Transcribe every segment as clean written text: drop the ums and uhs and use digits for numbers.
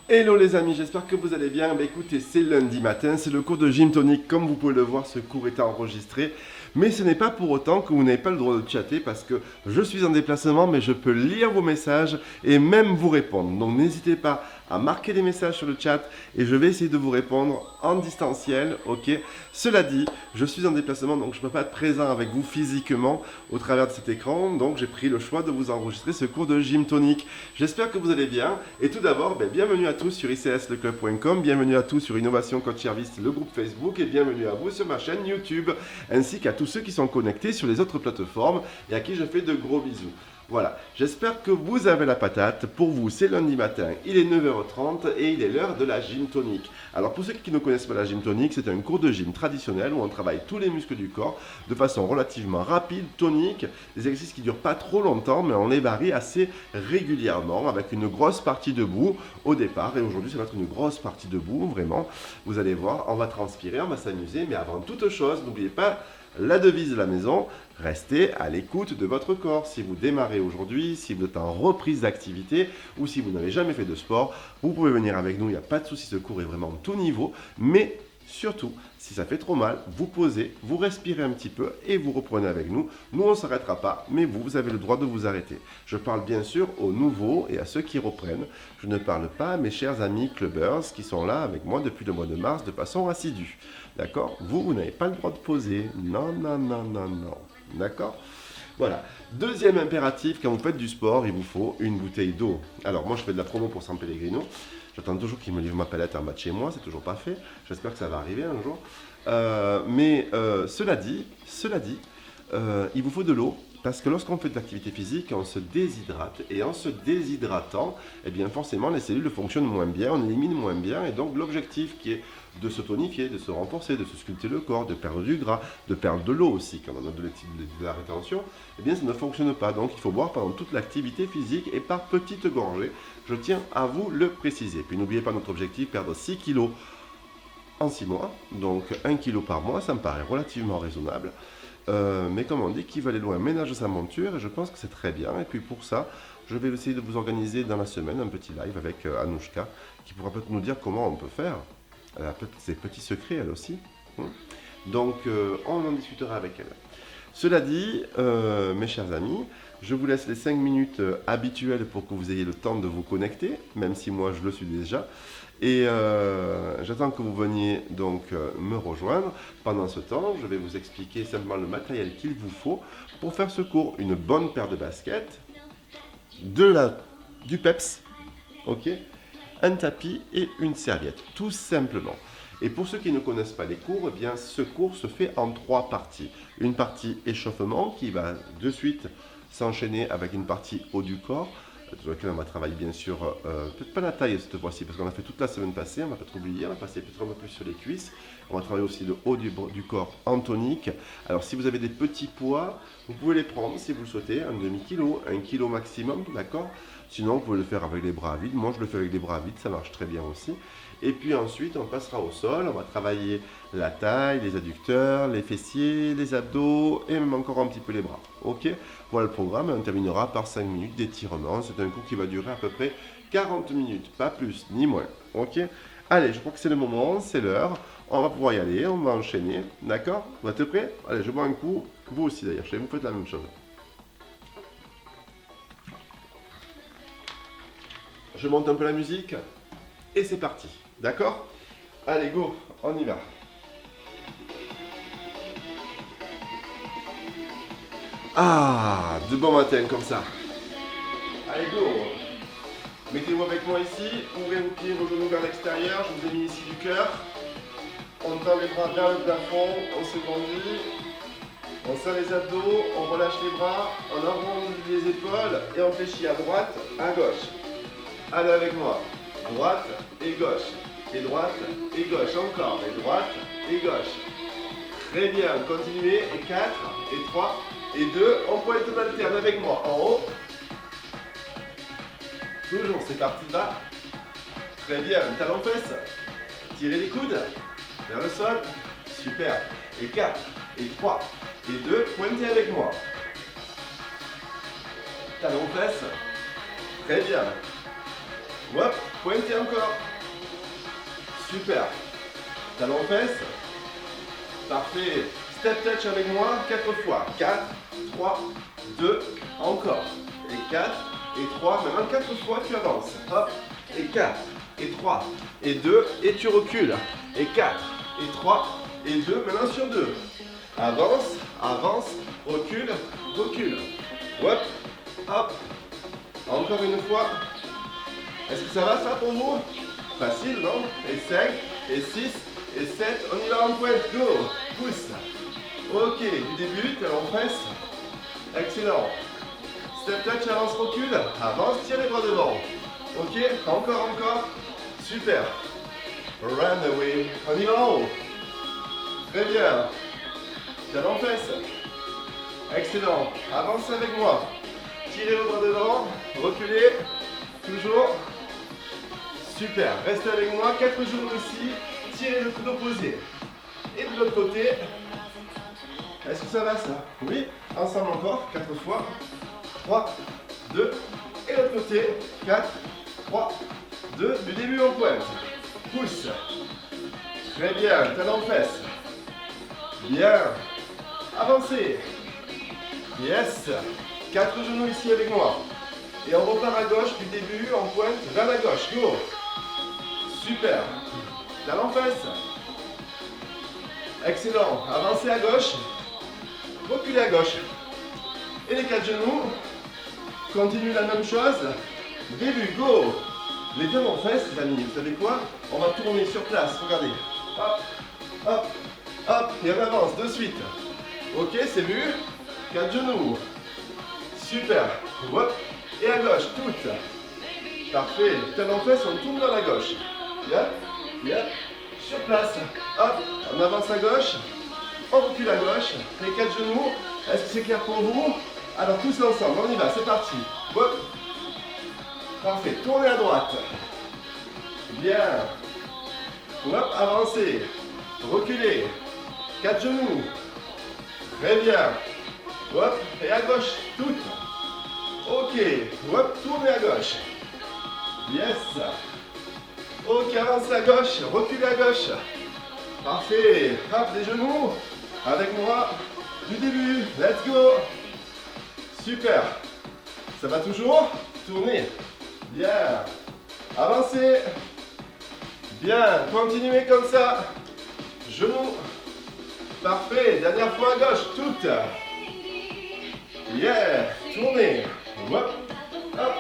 Hello les amis, j'espère que vous allez bien. Écoutez, c'est lundi matin, c'est le cours de Gym Tonic. Comme vous pouvez le voir, ce cours est enregistré. Mais ce n'est pas pour autant que vous n'avez pas le droit de chatter parce que je suis en déplacement, mais je peux lire vos messages et même vous répondre. Donc n'hésitez pas à marquer des messages sur le chat et je vais essayer de vous répondre en distanciel, ok. Cela dit, je suis en déplacement, donc je ne peux pas être présent avec vous physiquement au travers de cet écran. Donc j'ai pris le choix de vous enregistrer ce cours de Gym Tonic. J'espère que vous allez bien. Et tout d'abord, bienvenue à tous sur icsleclub.com, bienvenue à tous sur Innovation Coach Service, le groupe Facebook, et bienvenue à vous sur ma chaîne YouTube, ainsi qu'à tous ceux qui sont connectés sur les autres plateformes et à qui je fais de gros bisous. Voilà, j'espère que vous avez la patate. Pour vous, c'est lundi matin, il est 9h30 et il est l'heure de la Gym Tonic. Alors pour ceux qui ne connaissent pas la Gym Tonic, c'est un cours de gym traditionnel où on travaille tous les muscles du corps de façon relativement rapide, tonique, des exercices qui ne durent pas trop longtemps, mais on les varie assez régulièrement avec une grosse partie debout au départ. Et aujourd'hui, ça va être une grosse partie debout, vraiment. Vous allez voir, on va transpirer, on va s'amuser, mais avant toute chose, n'oubliez pas la devise de la maison, restez à l'écoute de votre corps. Si vous démarrez aujourd'hui, si vous êtes en reprise d'activité ou si vous n'avez jamais fait de sport, vous pouvez venir avec nous, il n'y a pas de souci, ce cours est vraiment de tout niveau. Mais surtout, si ça fait trop mal, vous posez, vous respirez un petit peu et vous reprenez avec nous. Nous, on ne s'arrêtera pas, mais vous avez le droit de vous arrêter. Je parle bien sûr aux nouveaux et à ceux qui reprennent. Je ne parle pas à mes chers amis clubbers qui sont là avec moi depuis le mois de mars de façon assidue. D'accord? Vous n'avez pas le droit de poser. Non, non, non, non, non. D'accord? Voilà. Deuxième impératif, quand vous faites du sport, il vous faut une bouteille d'eau. Alors, moi, je fais de la promo pour San Pellegrino. J'attends toujours qu'il me livre ma palette en bas de chez moi. C'est toujours pas fait. J'espère que ça va arriver un jour. Cela dit, il vous faut de l'eau. Parce que lorsqu'on fait de l'activité physique, on se déshydrate. Et en se déshydratant, eh bien forcément, les cellules fonctionnent moins bien, on élimine moins bien. Et donc l'objectif qui est de se tonifier, de se renforcer, de se sculpter le corps, de perdre du gras, de perdre de l'eau aussi, quand on a de la rétention, eh bien ça ne fonctionne pas. Donc il faut boire pendant toute l'activité physique et par petites gorgées. Je tiens à vous le préciser. Puis n'oubliez pas notre objectif, perdre 6 kilos en 6 mois. Donc 1 kilo par mois, ça me paraît relativement raisonnable. Mais comme on dit, qui veut aller loin ménage sa monture et je pense que c'est très bien. Et puis pour ça, je vais essayer de vous organiser dans la semaine un petit live avec Anouchka qui pourra peut-être nous dire comment on peut faire. Elle a peut-être ses petits secrets elle aussi. Donc on en discutera avec elle. Cela dit, mes chers amis, je vous laisse les 5 minutes habituelles pour que vous ayez le temps de vous connecter, même si moi je le suis déjà. Et j'attends que vous veniez donc me rejoindre. Pendant ce temps, je vais vous expliquer simplement le matériel qu'il vous faut pour faire ce cours. Une bonne paire de baskets, du peps, ok, un tapis et une serviette, tout simplement. Et pour ceux qui ne connaissent pas les cours, eh bien, ce cours se fait en 3 parties. Une partie échauffement qui va de suite s'enchaîner avec une partie haut du corps, sur lequel on va travailler bien sûr, peut-être pas la taille cette fois-ci, parce qu'on a fait toute la semaine passée, on va peut-être oublier, on va passer peut-être un peu plus sur les cuisses. On va travailler aussi le haut du corps en tonique. Alors si vous avez des petits poids, vous pouvez les prendre si vous le souhaitez, un demi-kilo, 1 kilo maximum, d'accord? Sinon, vous pouvez le faire avec les bras vides. Moi, je le fais avec les bras vides, ça marche très bien aussi. Et puis ensuite, on passera au sol, on va travailler la taille, les adducteurs, les fessiers, les abdos et même encore un petit peu les bras. Ok? Voilà le programme et on terminera par 5 minutes d'étirement. C'est un cours qui va durer à peu près 40 minutes, pas plus ni moins. Ok? Allez, je crois que c'est le moment, c'est l'heure. On va pouvoir y aller, on va enchaîner. D'accord? Vous êtes prêts? Allez, je bois un coup. Vous aussi d'ailleurs, vous faites la même chose. Je monte un peu la musique et c'est parti. D'accord? Allez, go, on y va. Ah, de bon matin comme ça. Allez, go. Mettez-vous avec moi ici, ouvrez vos pieds, vos genoux vers l'extérieur, je vous ai mis ici du cœur. On tend les bras vers le plafond, on se grandit, on serre les abdos, on relâche les bras, on arrondit les épaules et on fléchit à droite, à gauche. Allez avec moi, droite et gauche, et droite et gauche, encore, et droite et gauche. Très bien, continuez, et 4, et 3, et 2, on pointe alterne avec moi, en haut. Toujours, c'est parti, bas. Très bien, talon fesse. Tirez les coudes vers le sol. Super. Et 4, et 3, et 2, pointez avec moi. Talon fesse. Très bien. Hop, Pointez encore. Super. Talon fesses. Parfait. Step touch avec moi 4 fois. 4, 3, 2, encore. Et 4, et 3, maintenant 4 fois tu avances. Hop, et 4, et 3, et 2, et tu recules. Et 4, et 3, et 2, maintenant sur 2. Avance, avance, recule, recule. Hop, hop. Encore une fois. Est-ce que ça va ça pour vous? Facile, non? Et 5, et 6, et 7, on y va en pointe, go. Pousse. Ok, du début, talon fesse. Excellent. Step touch, avance, recule. Avance, tire les bras devant. Ok, encore, encore. Super. Run away. On y va en haut. Très bien. Talon fesse. Excellent. Avancez avec moi. Tirez le bras devant. Reculez. Toujours. Super. Restez avec moi. 4 genoux ici. Tirez le coude opposé. Et de l'autre côté. Est-ce que ça va ça? Oui. Ensemble encore. 4 fois. 3, 2. Et l'autre côté. 4, 3, 2. Du début en pointe. Pousse. Très bien. Talon fesse. Bien. Avancez. Yes. 4 genoux ici avec moi. Et on repart à gauche du début en pointe vers la gauche. Go. Super. Talon fesse. Excellent. Avancez à gauche. Reculez à gauche. Et les 4 genoux. Continue la même chose. Début. Go. Les talons fesses, les amis. Vous savez quoi? On va tourner sur place. Regardez. Hop. Hop. Hop. Et on avance de suite. Ok, c'est vu. 4 genoux. Super. Hop. Et à gauche, toutes. Parfait. Talon fesses, on tourne vers la gauche. Bien. Bien. Sur place. Hop. On avance à gauche. On recule à gauche. Les 4 genoux. Est-ce que c'est clair pour vous? Alors tous ensemble, on y va, c'est parti. Hop. Parfait. Tournez à droite. Bien. Hop. Avancez. Reculez. 4 genoux. Très bien. Hop. Et à gauche, toutes. Ok. Hop. Tournez à gauche. Yes. Ok. Avancez à gauche. Reculez à gauche. Parfait. Hop. Les genoux. Avec moi. Du début. Let's go. Super. Ça va toujours? Tournez. Bien. Avancez. Bien. Continuez comme ça. Genoux. Parfait. Dernière fois à gauche. Toutes. Yeah. Tournez. Hop. Hop.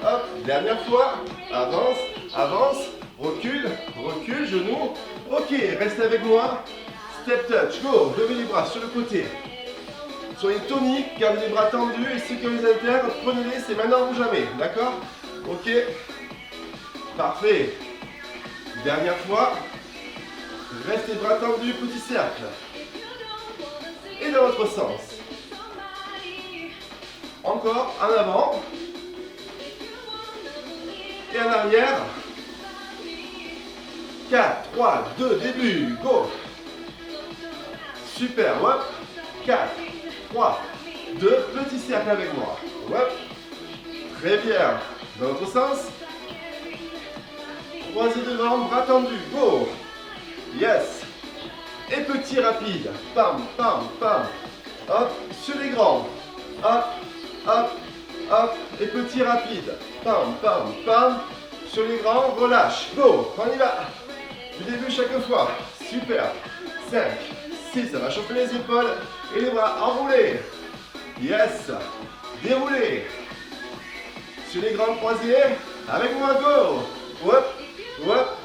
Hop. Dernière fois. Avance. Avance. Recule. Recule. Genoux. Ok. Restez avec moi. Step touch. Go. Levez les bras sur le côté. Soyez toniques. Gardez les bras tendus. Et ceux qui ont les haltères, prenez-les. C'est maintenant ou jamais. D'accord? Ok. Parfait. Dernière fois. Restez bras tendus. Petit cercle. Et dans l'autre sens. Encore, en avant. Et en arrière. 4, 3, 2, début. Go. Super. Hop. 4, 3, 2. Petit cercle avec moi. Hop. Très bien. Dans l'autre sens. Croisez devant, bras tendus. Go. Yes. Et petit rapide. Pam, pam, pam. Hop. Sur les grands. Hop. Hop, hop, et petit rapide. Pam, pam, pam. Sur les grands, relâche. Go, on y va. Du début chaque fois. Super. 5, 6, ça va chauffer les épaules et les bras. Enroulez. Yes. Déroulez. Sur les grands croisés. Avec moi, go. Hop, hop,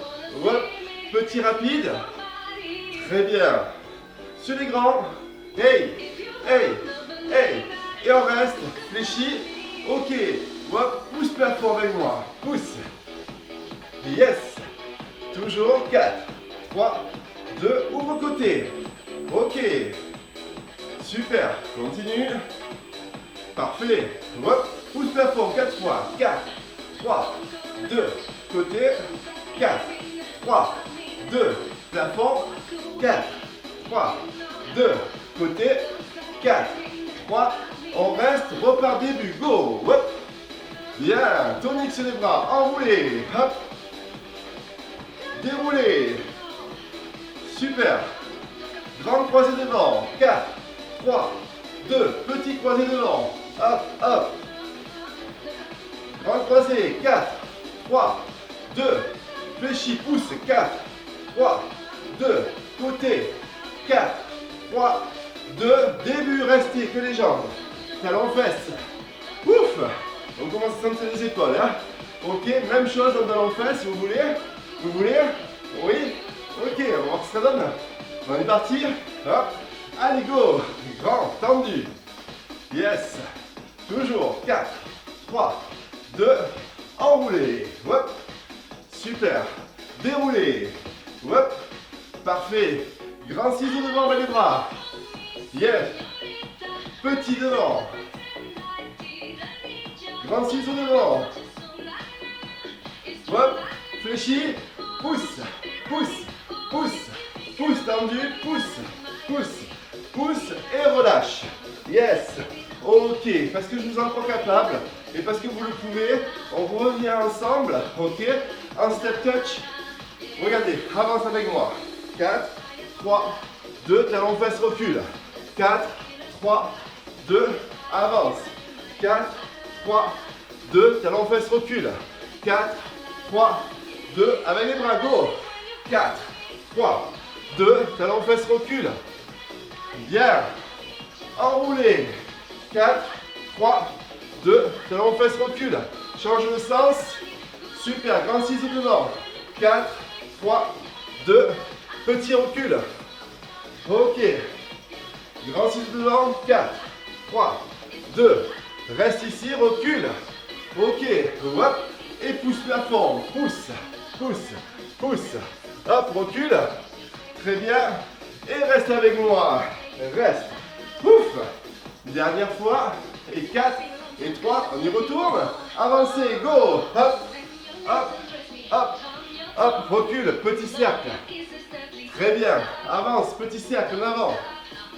hop. Petit rapide. Très bien. Sur les grands. Hey, hey, hey. Et on reste fléchi. Ok. Hop, pousse plafond avec moi. Pousse. Yes. Toujours. 4, 3, 2. Ouvre côté. Ok. Super. Continue. Parfait. Hop, pousse plafond 4 fois. 4, 3, 2. Côté. 4, 3, 2. Plafond. 4, 3, 2. Côté. 4, 3. On reste, repart début, go. Hop. Bien, tonique sur les bras, enroulez. Hop, déroulez. Super. Grande croisée devant. 4, 3, 2, petit croisé devant. Hop, hop. Grande croisée. 4, 3, 2, fléchis, pousse. 4, 3, 2, côté. 4, 3, 2, début, restez que les jambes. Talons fesses. Ouf. On commence à sentir les épaules. Hein. Ok, même chose dans talons fesses si vous voulez. Vous voulez? Oui. Ok, on va voir ce que ça donne. On est parti. Hop. Allez, go. Grand, tendu. Yes. Toujours. 4, 3, 2, enroulé. Hop. Super. Déroulé. Hop. Parfait. Grand ciseau devant avec les bras. Yes. Petit devant. Grand ciseau devant. Hop. Fléchis. Pousse. Pousse. Pousse. Pousse tendu. Pousse. Pousse. Pousse et relâche. Yes. Ok. Parce que je vous en crois capable et parce que vous le pouvez, on revient ensemble. Ok. En step touch. Regardez. Avance avec moi. 4, 3, 2. Talon fesses recule. 4, 3, 2. Avance. 4, 3, 2. Talon fesses recule. 4, 3, 2. Avec les bras. Go. 4, 3, 2. Talon fesses recule. Bien. Enroulé. 4, 3, 2. Talon fesses recule. Change le sens. Super. Grand ciseau devant. 4, 3, 2. Petit recul. Ok. Grand ciseau devant. 4, 3, 2. Reste ici. Recule. Ok. Hop. Et pousse plafond. Pousse. Pousse. Pousse. Hop. Recule. Très bien. Et reste avec moi. Reste. Ouf. Dernière fois. Et 4. Et 3. On y retourne. Avancez. Go. Hop. Hop. Hop. Hop. Recule. Petit cercle. Très bien. Avance. Petit cercle en avant.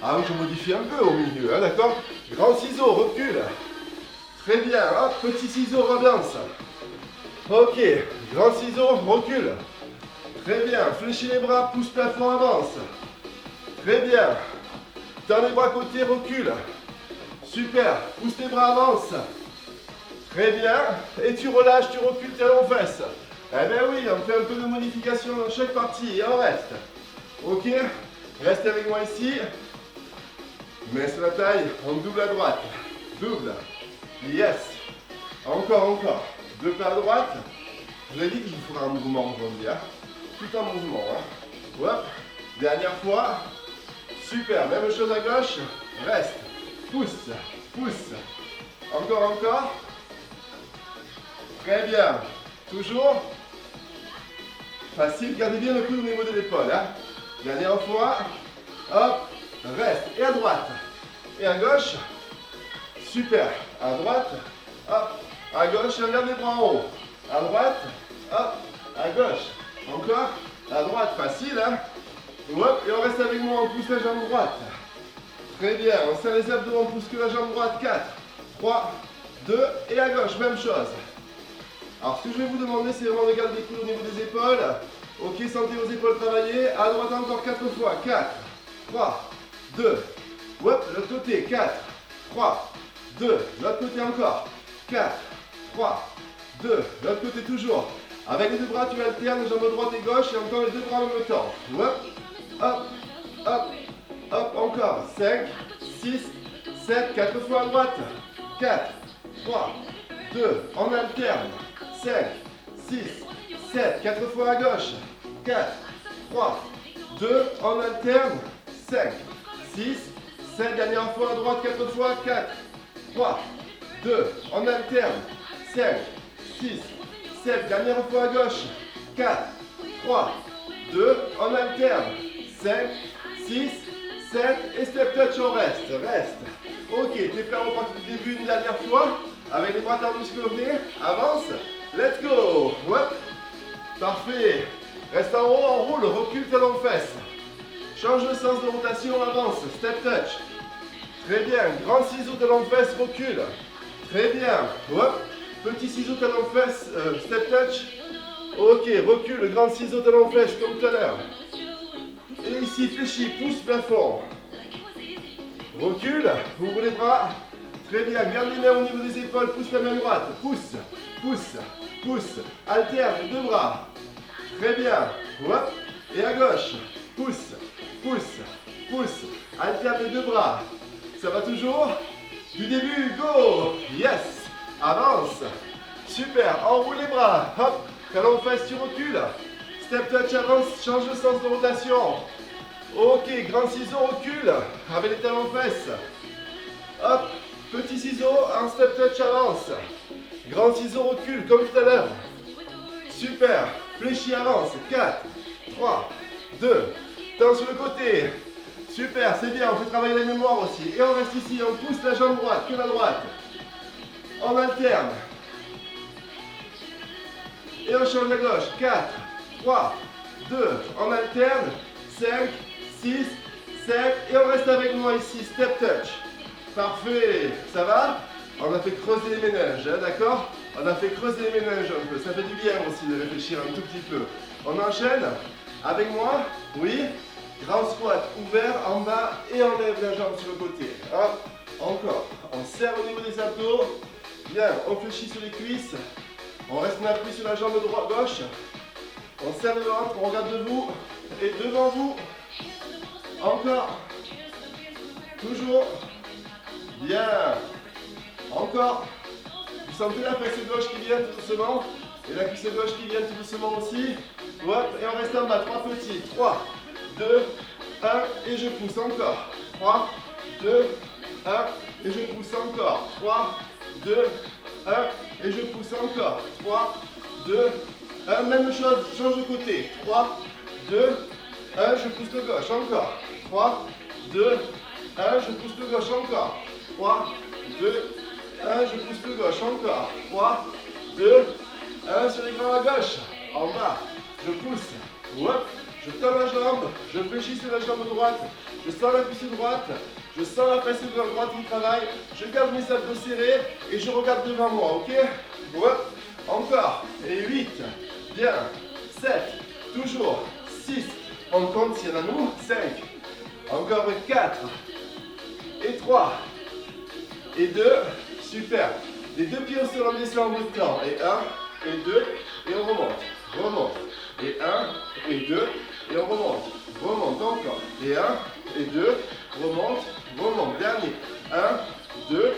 Ah oui, je modifie un peu au milieu. Hein, d'accord. Grand ciseau. Recule. Très bien. Hop. Petit ciseau. Relance. Ok. Grand ciseau. Recule. Très bien. Fléchis les bras. Pousse plafond. Avance. Très bien. Tends les bras côté, recule. Super. Pousse les bras, avance. Très bien. Et tu relâches, tu recules, talons fesses. Eh bien oui, on fait un peu de modification dans chaque partie et on reste. Ok. Reste avec moi ici. Main sur la taille, on double à droite. Double. Yes. Encore, encore. Deux pas à droite. Je vous ai dit que je vous ferai un mouvement aujourd'hui. Hein. Tout un mouvement. Hein. Hop. Dernière fois. Super, même chose à gauche. Reste. Pousse, pousse. Encore, encore. Très bien. Toujours. Facile, gardez bien le coude au niveau de l'épaule. Hein. Dernière fois. Hop, reste. Et à droite. Et à gauche. Super. À droite. Hop. À gauche, on garde les bras en haut. À droite. Hop. À gauche. Encore. À droite, facile. Hein. Hop, et on reste avec moi, on pousse la jambe droite. Très bien, on serre les abdos, on pousse que la jambe droite. 4, 3, 2, et à gauche, même chose. Alors ce que je vais vous demander, c'est vraiment de garder les coudes au niveau des épaules. Ok, sentez vos épaules travailler. À droite encore 4 fois. 4, 3, 2. Hop, l'autre côté. 4, 3, 2. L'autre côté encore. 4, 3, 2. L'autre côté toujours. Avec les deux bras, tu alternes, jambe droite et gauche, et encore les deux bras en même temps. Hop. Hop, hop, hop, encore. 5, 6, 7, 4 fois à droite. 4, 3, 2, on alterne. 5, 6, 7, 4 fois à gauche. 4, 3, 2, on alterne. 5, 6, 7, dernière fois à droite, 4 fois. 4, 3, 2, on alterne. 5, 6, 7, dernière fois à gauche. 4, 3, 2, on alterne. 5, 6, 7, et step touch, on reste. Reste. Ok, t'es prêt à repartir du début une dernière fois. Avec les bras tendus sur le nez. Avance. Let's go. Hop. Parfait. Reste en haut, on roule. Recule talon fesses. Change le sens de rotation, avance. Step touch. Très bien. Grand ciseau talon fesses, recule. Très bien. Hop. Petit ciseau talon fesses, step touch. Ok, recule, grand ciseau, talon flèche, comme tout à l'heure. Et ici, fléchis, pousse plafond. Recule, ouvre les bras. Très bien, garde les mains au niveau des épaules, pousse la main droite. Pousse, pousse, pousse. Alterne les deux bras. Très bien. Hop. Et à gauche. Pousse, pousse, pousse. Alterne les deux bras. Ça va toujours? Du début, go. Yes. Avance. Super. Enroule les bras. Hop. Talon fesse, tu recules. Step touch, avance. Change de sens de rotation. Ok. Grand ciseau, recule. Avec les talons fesses. Hop. Petit ciseau. Un step touch, avance. Grand ciseau, recule comme tout à l'heure. Super. Fléchis, avance. 4, 3, 2. Tends sur le côté. Super, c'est bien. On fait travailler la mémoire aussi. Et on reste ici. On pousse la jambe droite que la droite. On alterne. Et on change la gauche. 4, 3, 2. On alterne. 5, 6, 7. Et on reste avec moi ici. Step touch. Parfait. Ça va? On a fait creuser les méninges, hein, d'accord? On a fait creuser les méninges un peu. Ça fait du bien aussi de réfléchir un tout petit peu. On enchaîne. Avec moi? Oui. Grand squat ouvert en bas et on lève la jambe sur le côté. Hop. Encore. On serre au niveau des abdos. Bien. On fléchit sur les cuisses. On reste en appui sur la jambe droite gauche. On serre le ventre. On regarde debout. Et devant vous. Encore. Toujours. Bien. Encore. Vous sentez la fesse gauche qui vient tout doucement. Et la cuisse gauche qui vient tout doucement aussi. Hop. Et on reste en bas. 3 petits. 3, 2, 1. Et je pousse encore. 3, 2, 1. Et je pousse encore. 3, 2, 1. Et je pousse encore. 3, 2, 1. Même chose. Change de côté. 3, 2, 1. Je pousse le gauche. Encore. 3, 2, 1. Je pousse le gauche. Encore. 3, 2, 1. Je pousse le gauche. Encore. 3, 2, 1. Sur les grands à gauche. En bas. Je pousse. Hop. Je tends la jambe. Je fléchis sur la jambe droite. Je sens la cuisse droite. Je sens la fesse droite qui travaille. Je garde mes abdos serrés. Et je regarde devant moi. Ok? Hop. Encore. Et 8. Bien. 7. Toujours. 6. On compte s'il y en a nous. 5. Encore 4. Et 3. Et 2. Super. Les deux pieds au sol, on descend en temps. Et 1. Et 2. Et on remonte. Remonte. Et 1. Et 2. Et on remonte. Remonte encore. Et 1. Et 2. Remonte. Remonte. Dernier. 1. 2.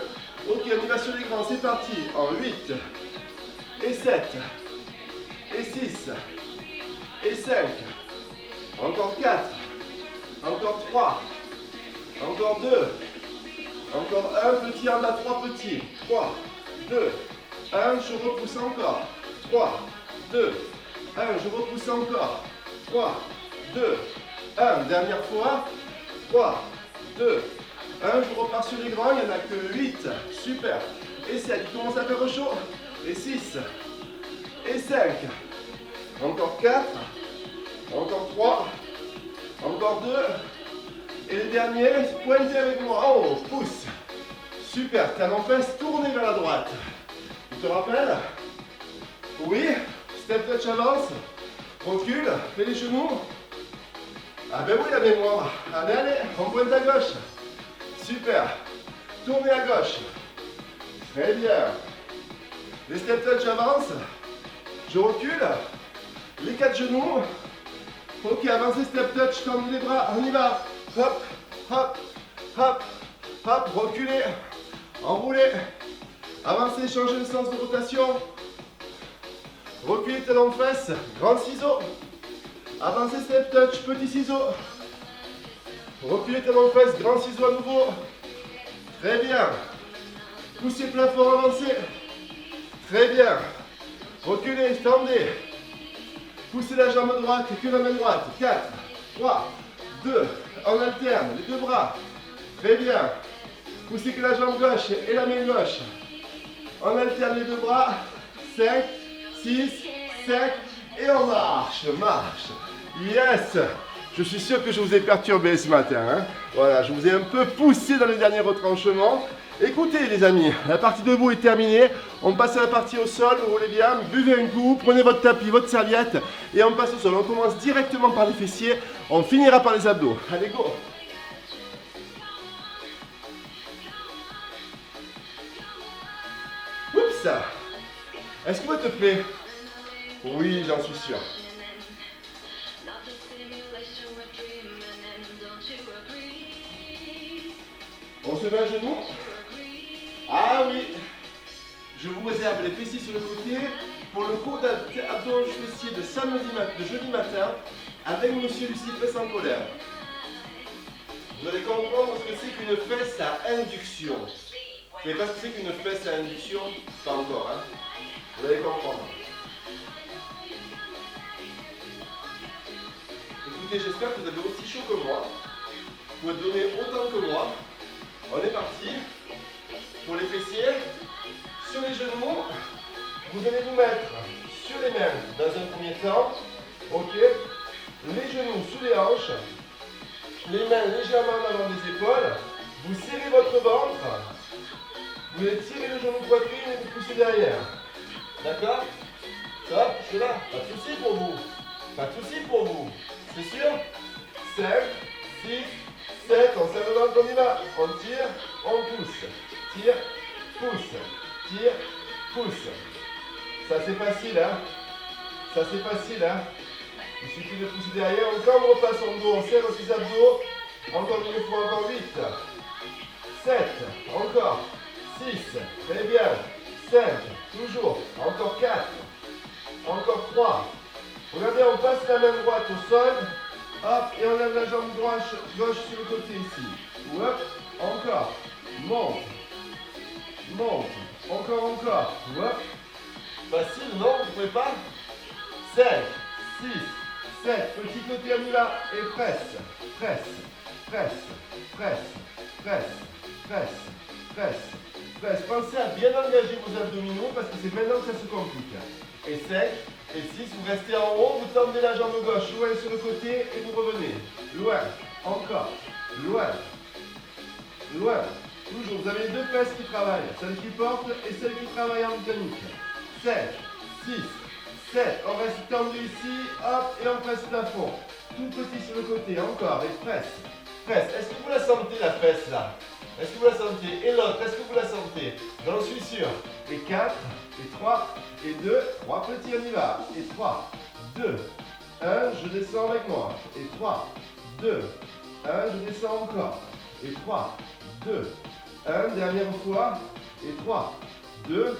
Ok, on y va sur les grands. C'est parti. En 8. Et 7. Et 6. Et 5. Encore 4. Encore 3. Encore 2. Encore 1 petit en bas, 3 petits. 3, 2, 1, je repousse encore. 3, 2, 1, je repousse encore. 3, 2, 1, dernière fois. 3, 2, 1, je repars sur les grands, il n'y en a que 8. Super. Et 7, il commence à faire chaud. Et 6. Et 5. Encore 4. Encore 3. Encore 2. Et le dernier, pointez avec moi. Oh, pousse. Super, talon fesse, tournez vers la droite. Tu te rappelles? Oui. Step touch, avance. Recule, fais les genoux. Ah ben oui, la mémoire. Allez, allez, on pointe à gauche. Super. Tournez à gauche. Très bien. Les step touch, avance. Je recule. Les 4 genoux. Ok, avancez, step touch, tendez les bras. On y va. Hop, hop, hop, hop, reculez, enroulez, avancez, changez le sens de rotation, reculez talon de fesse, grand ciseau, avancez, step touch, petit ciseau, reculez talon de fesse, grand ciseau à nouveau, très bien, poussez plafond, avancez, très bien, reculez, tendez, poussez la jambe droite et que la main droite, 4, 3, 2, on alterne, les deux bras. Très bien. Poussez que la jambe gauche et la main gauche. On alterne les deux bras. 5, 6, 7. Et on marche, marche. Yes. Je suis sûr que je vous ai perturbé ce matin. Hein. Voilà, je vous ai un peu poussé dans les derniers retranchements. Écoutez les amis, la partie debout est terminée. On passe à la partie au sol, vous roulez bien, buvez un coup, prenez votre tapis, votre serviette et on passe au sol. On commence directement par les fessiers, on finira par les abdos. Allez, go! Oups! Est-ce que ça te plaît? Oui, j'en suis sûr. On se met à genoux. Ah oui. Je vous réserve les fessiers sur le côté pour le cours d'abdos fessiers de jeudi matin avec Monsieur Lucie Fesse en colère. Vous allez comprendre ce que c'est qu'une fesse à induction. Vous savez pas ce que c'est qu'une fesse à induction? Pas encore, hein. Vous allez comprendre. Écoutez, j'espère que vous avez aussi chaud que moi. Vous pouvez donner autant que moi. On est parti. Pour les fessiers, sur les genoux, vous allez vous mettre sur les mains dans un premier temps. Ok. Les genoux sous les hanches. Les mains légèrement en avant des épaules. Vous serrez votre ventre. Vous allez tirer le genou poitrine et vous poussez derrière. D'accord? Top, je suis là. Pas de soucis pour vous. Pas de soucis pour vous. C'est sûr? 5, 6, 7. On serre le ventre, on y va. On tire, on pousse. Tire, pousse. Tire, pousse. Ça c'est facile, hein? Ça c'est facile, hein? Il suffit de pousser derrière. Quand on repasse en dos, on serre ses abdos. Encore une fois, encore 8. 7. Encore. 6. Très bien. 5. Toujours. Encore 4. Encore 3. Regardez, on passe la main droite au sol. Hop, et on lève la jambe gauche sur le côté ici. Hop, encore. Monte. Monte. Encore. Hop. Facile, non? Vous ne pouvez pas? 5, 6, 7. Petit côté, on y va. Et presse. Presse. Presse. Presse. Presse. Presse. Presse. Presse. Pensez à bien engager vos abdominaux parce que c'est maintenant que ça se complique. Et 5. Et 6, vous restez en haut, vous tendez la jambe gauche loin sur le côté et vous revenez. Loin, encore, loin, loin. Toujours, vous avez les deux fesses qui travaillent, celle qui porte et celle qui travaille en mécanique. 5, 6, 7, on reste tendu ici, hop, et on presse plafond. Tout petit sur le côté, encore, et presse, presse. Est-ce que vous la sentez la fesse là? Est-ce que vous la sentez? Et l'autre, est-ce que vous la sentez? J'en suis sûr. Et 4, et 3, et 2, 3 petits, on y va. Et 3, 2, 1, je descends avec moi. Et 3, 2, 1, je descends encore. Et 3, 2, 1, dernière fois. Et 3, 2,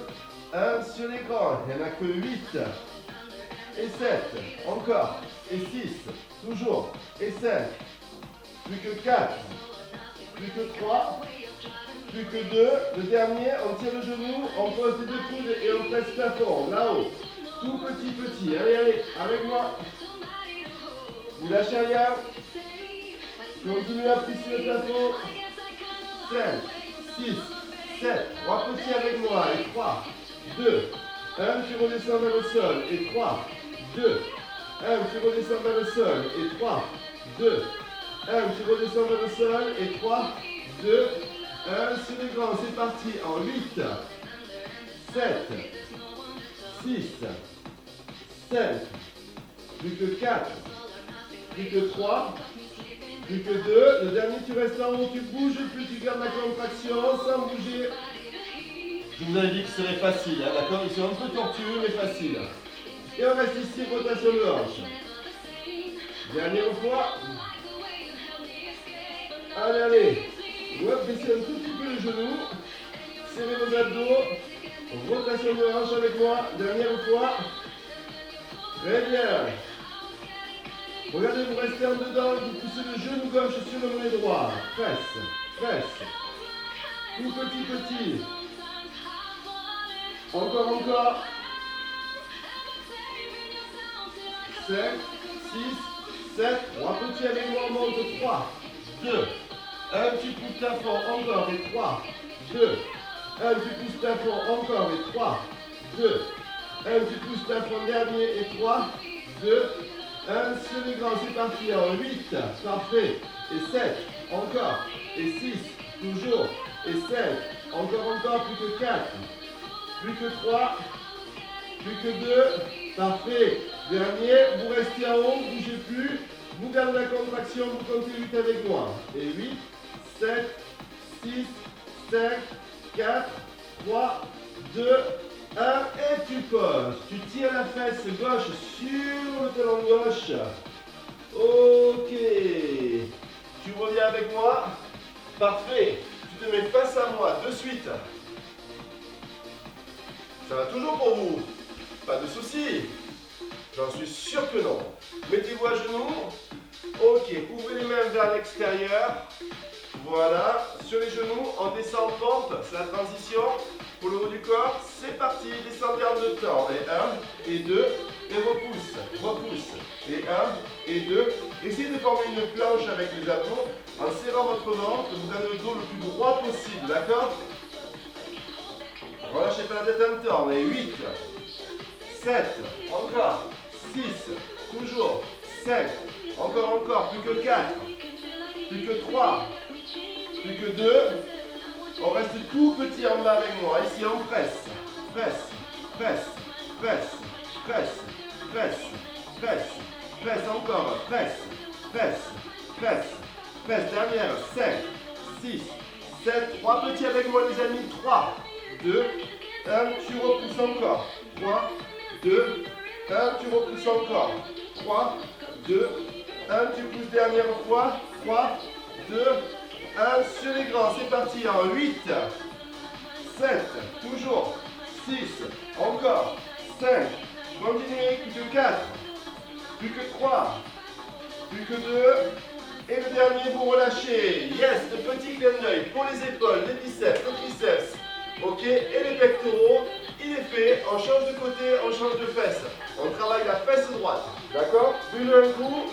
1 sur l'écran. Il n'y en a que 8. Et 7, encore. Et 6, toujours. Et 5, plus que 4. Plus que 3, plus que 2, le dernier, on tire le genou, on pose les deux coudes et on presse plafond, là-haut. Tout petit, allez, allez, avec moi. Vous lâchez rien. Continuez à pousser le plafond. 5, 6, 7, 3 petits avec moi, et 3, 2, 1, tu redescends vers le sol, et 3, 2, 1, tu redescends vers le sol, et 3, 2, 1, tu redescends vers le sol, et 3, 2, 1, sur les grands, c'est parti, en 8, 7, 6, 5, plus que 4, plus que 3, plus que 2, le dernier tu restes en haut, tu bouges, plus tu gardes la contraction sans bouger. Je vous avais dit que ce serait facile, hein, d'accord? Ils sont un peu tortueux mais facile. Et on reste ici, rotation de hanche. Dernière fois. Allez, allez. Hop, baissez un tout petit peu les genoux. Serrez vos abdos. Rotation de hanche avec moi. Dernière fois. Très bien. Regardez, vous restez en dedans. Vous poussez le genou gauche sur le mollet droit. Presse. Presse. Tout petit. Encore. 5, 6, 7. 3 petits avec moi. On monte. 3, 2, 1. Tu pousses plafond. Encore. Et 3, 2, 1. Tu pousses plafond. Encore. Et 3, 2, 1. Tu pousses plafond. Dernier. Et 3, 2, 1. Sur les grands. C'est parti. En 8. Parfait. Et 7. Encore. Et 6. Toujours. Et 5. Encore, plus que 4. Plus que 3. Plus que 2. Parfait. Dernier, vous restez en haut, ne bougez plus. Vous gardez la contraction, vous comptez 8 avec moi. Et 8, 7, 6, 5, 4, 3, 2, 1. Et tu poses. Tu tires la fesse gauche sur le talon gauche. Ok. Tu reviens avec moi. Parfait. Tu te mets face à moi de suite. Ça va toujours pour vous? Pas de souci. J'en suis sûr que non. Mettez-vous à genoux. Ok, ouvrez les mains vers l'extérieur. Voilà, sur les genoux, on descend en pente, c'est la transition. Pour le haut du corps, c'est parti, descendez en 2 temps. Et 1, et 2, et repousse. Et 1, et 2. Essayez de former une planche avec les abdos en serrant votre ventre. Vous avez le dos le plus droit possible, d'accord? Relâchez pas la tête un temps. Et 8, 7, encore, 6, toujours, 5, encore, plus que 4, plus que 3, plus que 2. On reste tout petit en bas avec moi. Ici, on presse, encore, presse, dernière, 5, 6, 7, 3 petits avec moi les amis, 3, 2, 1, tu repousses encore, 3, 2, 1, tu repousses encore, 3, 2, 1, tu pousses dernière fois, 3, 2, 1, sur les grands, c'est parti, en 8, 7, toujours, 6, encore, 5, continuez, plus que 4, plus que 3, plus que 2, et le dernier, vous relâchez, yes, le petit clin d'œil pour les épaules, les biceps, les triceps, ok, et les pectoraux, il est fait, on change de côté, on change de fesse, on travaille la fesse droite, d'accord? Une un coup,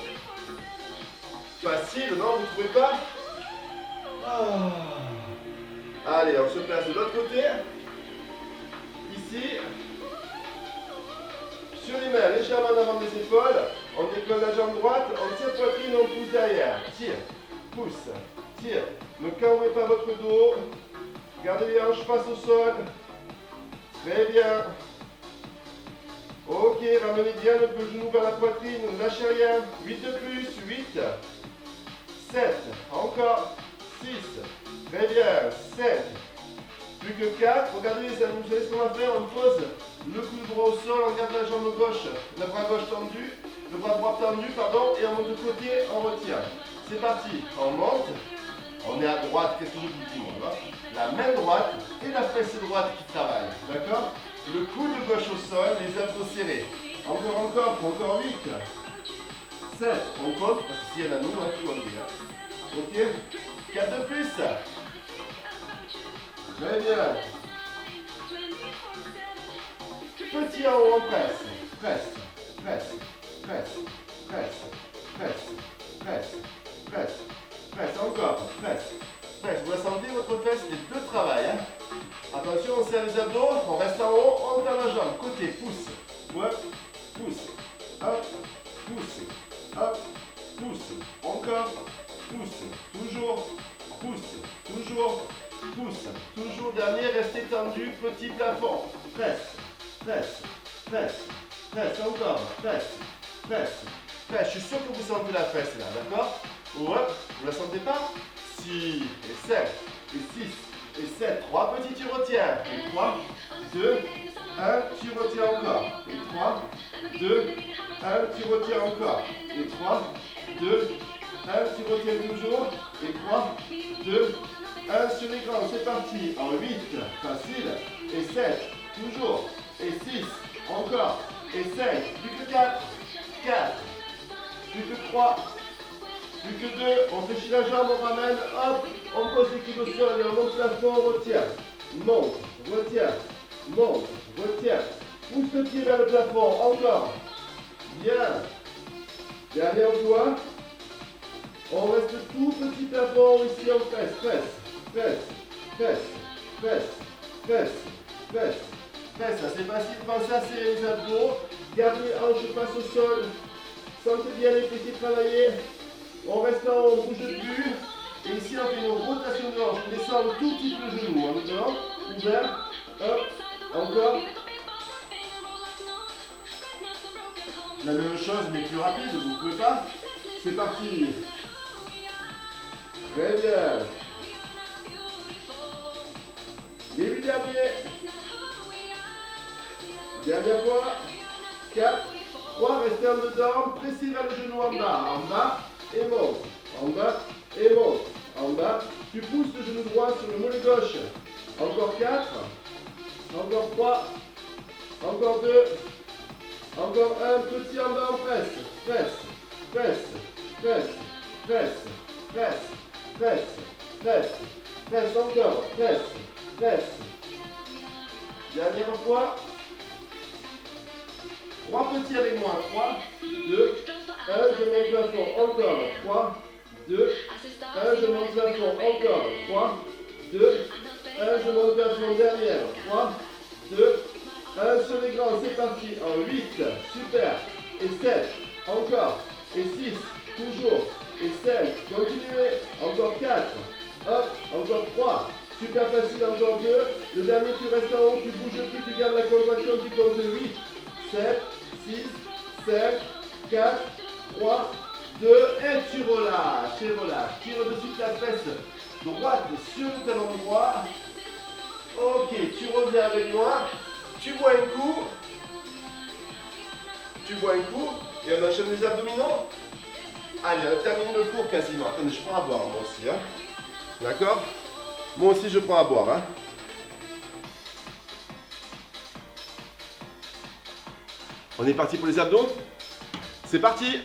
facile, non, vous ne trouvez pas? Allez, on se place de l'autre côté, ici, sur les mains, légèrement en avant des épaules, on décolle la jambe droite, on tire poitrine, on pousse derrière, tire, pousse, tire, ne cambrez pas votre dos, gardez les hanches face au sol, très bien, ok, ramenez bien le genou vers la poitrine, ne lâchez rien, 8 de plus, 8, 7, encore, 6, très bien, 5, plus que 4, regardez les amis, vous savez ce qu'on va faire, on pose le coude droit au sol, on garde la jambe gauche, le bras gauche tendu, le bras droit tendu, pardon, et on monte de côté, on retire. C'est parti, on monte, on est à droite, qu'est-ce que je vous dis moi, la main droite et la fesse droite qui travaillent, d'accord? Le coude gauche au sol, les abdos serrés. Encore 8, 7, on compte, parce que s'il y en a nous, tout va bien. Ok, 4 de plus. Très bien. Petit en haut, on presse, encore, presse. Vous la sentez, votre fesse, les deux travaillent. Hein? Attention, on serre les abdos, on reste en haut, on tend la jambe, côté, pousse, pousse, hop, pousse, encore, pousse, toujours, dernier, restez tendu, petit plafond, presse, encore, presse, je suis sûr que vous sentez la fesse là, d'accord? Ouais, vous la sentez pas? 6, et 7, et 6, et 7, 3 petits, tu retiens, et 3, 2, 1, tu retiens encore, et 3, 2, 1, tu retiens encore, et 3, 2, 1, tu retiens toujours, et 3, 2, 1 sur les grands, c'est parti, en 8, facile, et 7, toujours, et 6, encore, et 5, plus que 4, plus que 3, plus que 2, on fléchit la jambe, on ramène, hop, on pose les coudes au sol et on monte la fond, on retient, monte, retient, pousse le pied vers le plafond, encore, bien, derrière le doigt, on reste tout petit plafond, ici on presse, ça c'est facile, pensez à serrer les abdos, gardez les hanches face au sol, sentez bien les petits travailler, on reste en haut, on ne bouge plus, et ici, on fait une rotation de hanche. On descend un tout petit peu le genou. En dedans, ouvert. Hop. Encore. La même chose, mais plus rapide. Vous ne pouvez pas. C'est parti. Très bien. Début dernier. Dernière fois. 4, 3, restez en dedans. Pressez vers le genou en bas et monte. En bas et monte. En bas. Tu pousses le genou droit sur le mollet gauche. Encore 4. Encore 3. Encore 2. Encore 1. Petit en bas, on presse. Presse. Presse. Presse. Presse. Presse. Presse. Presse. Presse encore. Presse. Presse. Dernière fois. 3 petits avec moi. 3, 2, 1. Je monte le plafond. Encore. 3, 2, 1. Je monte le plafond. Encore. 3, 2, 1. Je monte le plafond. Derrière. 3, 2, 1. Sur les grands. C'est parti. En 8. Super. Et 7. Encore. Et 6. Toujours. Et 5. Continuez. Encore 4. Hop. Encore 3. Super facile. Encore 2. Le dernier, tu restes en haut. Tu bouges plus. Tu gardes la contraction. Tu comptes 8. 7, 6, 5, 4, 3, 2, et tu relâches, et relâches. Tire au-dessus de ta fesse droite sur le talon droit. Ok, tu reviens avec moi. Tu bois un coup. Tu bois un coup. Et on enchaîne les abdominaux. Allez, on termine le cours quasiment. Attendez, je prends à boire moi aussi. Hein. D'accord? Moi aussi, je prends à boire. Hein. On est parti pour les abdos? C'est parti!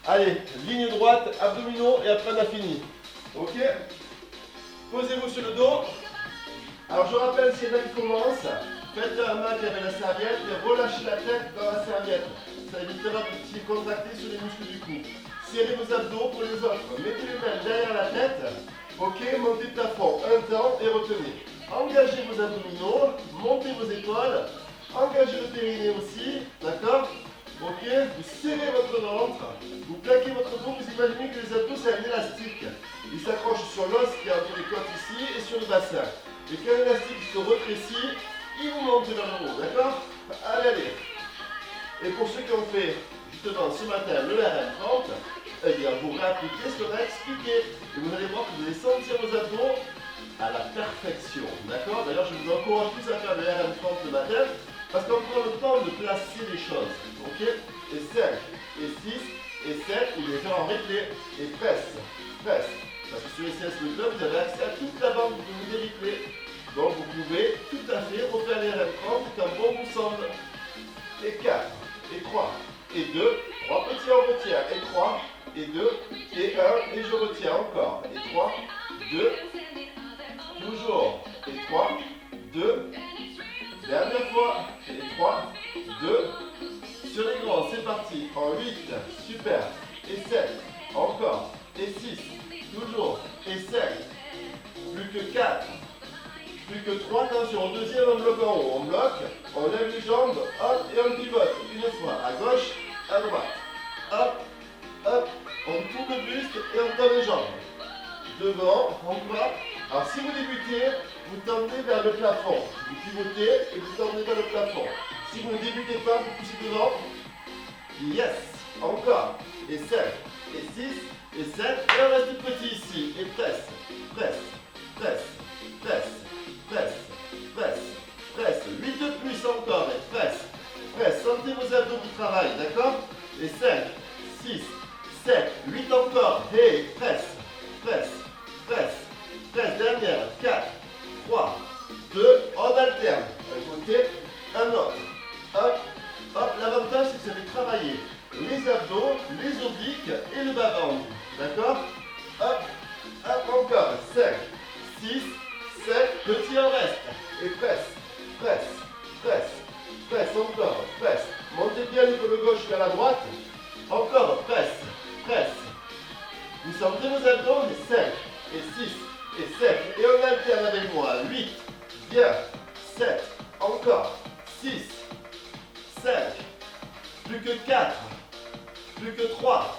Allez, ligne droite, abdominaux et après on a fini. Ok? Posez-vous sur le dos. Alors je rappelle, s'il y en a qui commencent, faites un mat avec la serviette et relâchez la tête dans la serviette. Ça évitera de s'y contracter sur les muscles du cou. Serrez vos abdos pour les autres. Mettez les mains derrière la tête. Ok, montez le plafond un temps et retenez. Engagez vos abdominaux, montez vos épaules. Engagez le périnée aussi, d'accord? Ok, vous serrez votre ventre, vous plaquez votre dos, vous imaginez que les abdos c'est un élastique. Il s'accroche sur l'os qui est entre les côtes ici et sur le bassin. Et quand l'élastique se rétrécit, il vous monte vers le haut, d'accord? Allez, allez. Et pour ceux qui ont fait justement ce matin le RM30, eh bien vous réappliquez ce qu'on a expliqué. Et vous allez voir que vous allez sentir vos abdos à la perfection, d'accord? D'ailleurs, je vous encourage tous à faire le RM30 le matin. Parce qu'on prend le temps de placer les choses. Ok? Et 5, et 6, et 7, vous les faire en replay. Et presse, presse. Parce que sur les CS Le Club, vous avez accès à toute la bande de des replays. Donc vous pouvez tout à fait refaire les RM30 quand bon vous semble. Et 4, et 3, et 2, 3 petits en retient. Et 3, et 2, et 1, et je retiens encore. Et 3, 2, toujours. Et 3, 2, dernière fois, et 3, 2, sur les grands, c'est parti, en 8, super, et 7, encore, et 6, toujours, et 5, plus que 4, plus que 3, attention, au deuxième on bloque en haut, on bloque, on lève les jambes, hop, et on pivote, une fois, à gauche, à droite, hop, hop, on tourne le buste et on tend les jambes, devant, encore. Alors si vous débutez, vous tendez vers le plafond. Vous pivotez et vous tendez vers le plafond. Si vous ne débutez pas, vous poussez devant. Yes. Encore. Et 5, et 6, et 7. Et on reste petit ici. Et presse, presse, presse, presse, presse, presse, presse. 8 de plus encore. Et presse, presse. Sentez vos abdos qui travaillent, d'accord? Et 5, 6, 7, 8 encore. Et presse, presse, presse. Presse, dernière, 4, 3, 2, on alterne. Un côté, un autre. Hop, hop, l'avantage c'est que ça fait travailler les abdos, les obliques et le bas-ventre. D'accord? Hop, hop, encore. 5, 6, 7, petit en reste. Et presse, presse, presse, presse, encore, presse. Montez bien l'épaule gauche vers la droite. Encore, presse, presse. Vous sentez vos abdos? Et 5, et 6, et 7, et on alterne avec moi, 8, bien, 7, encore, 6, 5, plus que 4, plus que 3,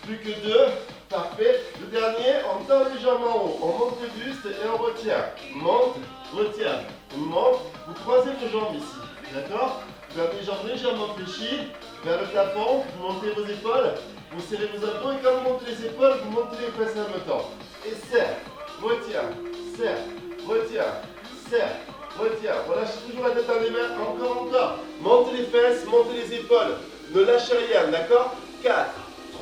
plus que 2, Parfait. Le dernier, on tend les jambes en haut, on monte le buste et on retient. Monte, retient, monte. Vous croisez vos jambes ici. D'accord? Vous gardez les jambes légèrement fléchies vers le plafond. Vous montez vos épaules. Vous serrez vos abdos et quand vous montez les épaules, vous montez les fesses en même temps. Et serre, retiens, serre, retiens, serre, retiens. Relâchez toujours la tête dans les mains. Encore, encore. Montez les fesses, montez les épaules. Ne lâchez rien, d'accord? 4,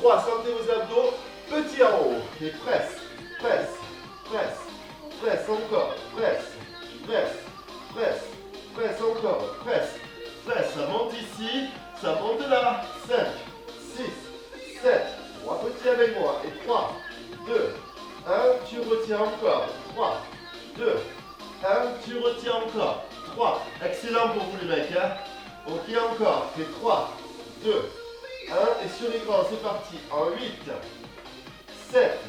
3, sentez vos abdos. Petit en haut. Et presse, presse, presse, presse encore. Presse, presse, presse, presse encore. Presse, presse. Ça monte ici, ça monte là. 5, 6, 7. 3 petits avec moi. Et 3, 2, 1. Tu retiens encore. 3, 2, 1. Tu retiens encore. 3. Excellent pour vous les mecs. Hein? Ok, encore. Et 3, 2, 1. Et sur l'écran, c'est parti. En 8. 7,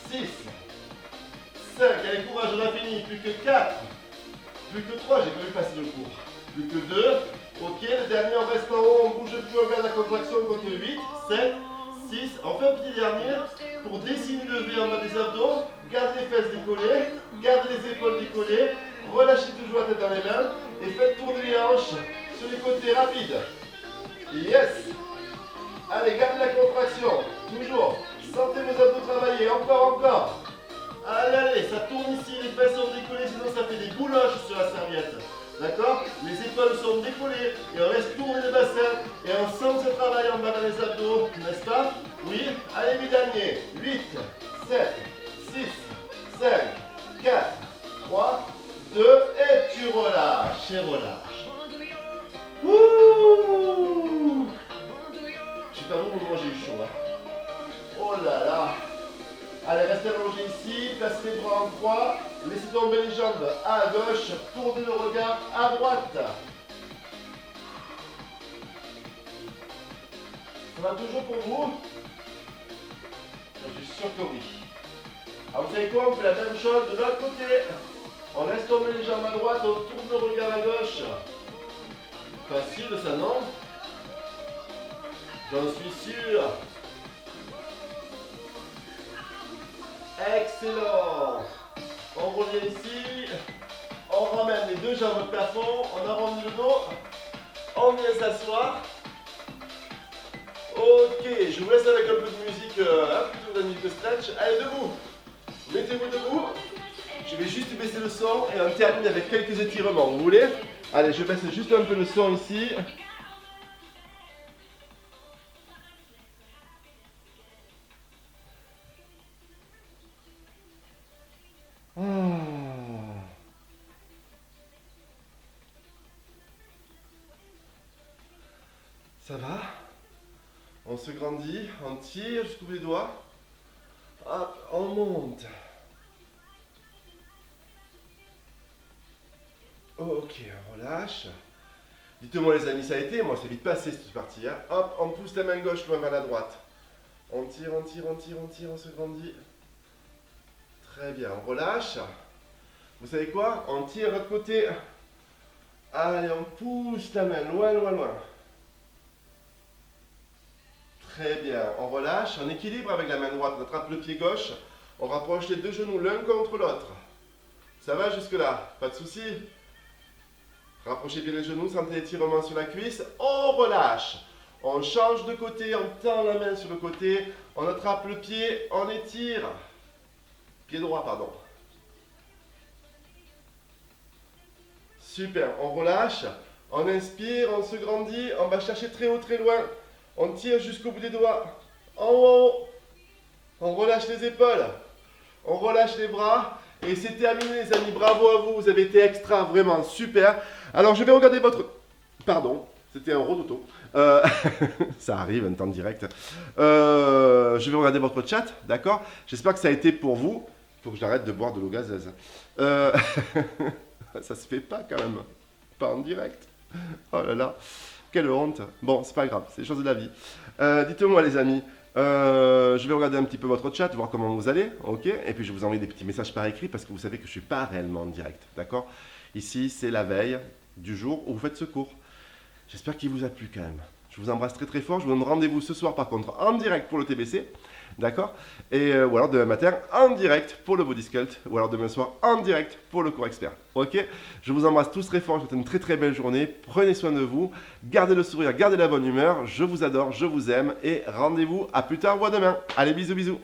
6, 5, allez courage, on a fini, plus que 4, plus que 3, j'ai pas vu passer le cours, plus que 2, ok, le dernier on reste en haut, on bouge plus, on garde la contraction, on compte 8, 7, 6, on fait un petit dernier, pour dessiner le V en bas des abdos, garde les fesses décollées, garde les épaules décollées, relâchez toujours la tête dans les mains, et faites tourner les hanches sur les côtés rapides, yes, allez, gardez la contraction, toujours. Sentez vos abdos travailler, encore, encore. Allez, allez, ça tourne ici, les fesses sont décollées, sinon ça fait des bouloches sur la serviette. D'accord? Les épaules sont décollées et on laisse tourner le bassin et on sent ce travail en bas dans les abdos, n'est-ce pas? Oui? Allez, mes derniers. 8, 7, 6, 5, 4, 3, 2 et tu relâches et relâches. Ouh! Je sais pas vous, mais moi j'ai eu chaud. Hein. Oh là là! Allez, restez allongé ici, placez les bras en croix, laissez tomber les jambes à gauche, tournez le regard à droite. Ça va toujours pour vous? Je suis sûr que oui. Alors vous savez quoi? On fait la même chose de l'autre côté. On laisse tomber les jambes à droite, on tourne le regard à gauche. Facile ça, non? J'en suis sûr. Excellent. On revient ici. On ramène les deux jambes au plafond. On arrondit le dos. On vient s'asseoir. Ok, je vous laisse avec un peu de musique, plutôt de musique de stretch. Allez, debout. Mettez-vous debout. Je vais juste baisser le son et on termine avec quelques étirements. Vous voulez? Allez, je baisse juste un peu le son ici. Ça va? On se grandit, on tire jusqu'au bout des doigts. Hop, on monte. Ok, on relâche. Dites-moi les amis, ça a été? Moi, c'est vite passé cette partie. Hein. Hop, on pousse la main gauche loin vers la droite. On tire, on tire, on tire, on tire, on se grandit. Très bien, on relâche. Vous savez quoi? On tire de l'autre côté. Allez, on pousse la main loin, loin, loin. Très bien, on relâche, en équilibre avec la main droite, on attrape le pied gauche, on rapproche les deux genoux l'un contre l'autre. Ça va jusque là? Pas de souci? Rapprochez bien les genoux, sentez l'étirement sur la cuisse, on relâche. On change de côté, on tend la main sur le côté, on attrape le pied, on étire. Pied droit, pardon. Super, on relâche, on inspire, on se grandit, on va chercher très haut, très loin. On tire jusqu'au bout des doigts. En haut. On relâche les épaules. On relâche les bras. Et c'est terminé les amis. Bravo à vous. Vous avez été extra. Vraiment super. Alors je vais regarder votre... Pardon. C'était un rodoto. Ça arrive en temps direct. Je vais regarder votre chat. D'accord? J'espère que ça a été pour vous. Il faut que j'arrête de boire de l'eau gazeuse. Ça se fait pas quand même. Pas en direct. Oh là là. Quelle honte. Bon, c'est pas grave, c'est les choses de la vie. Dites-moi les amis, je vais regarder un petit peu votre chat, voir comment vous allez, ok? Et puis je vais vous envoyer des petits messages par écrit parce que vous savez que je ne suis pas réellement en direct, d'accord? Ici, c'est la veille du jour où vous faites ce cours. J'espère qu'il vous a plu quand même. Je vous embrasse très très fort, je vous donne rendez-vous ce soir par contre en direct pour le TBC. D'accord? Ou alors demain matin en direct pour le body sculpt, ou alors demain soir en direct pour le cours expert. Ok? Je vous embrasse tous très fort, je vous souhaite une très très belle journée. Prenez soin de vous, gardez le sourire, gardez la bonne humeur. Je vous adore, je vous aime et rendez-vous à plus tard ou à demain. Allez, bisous bisous.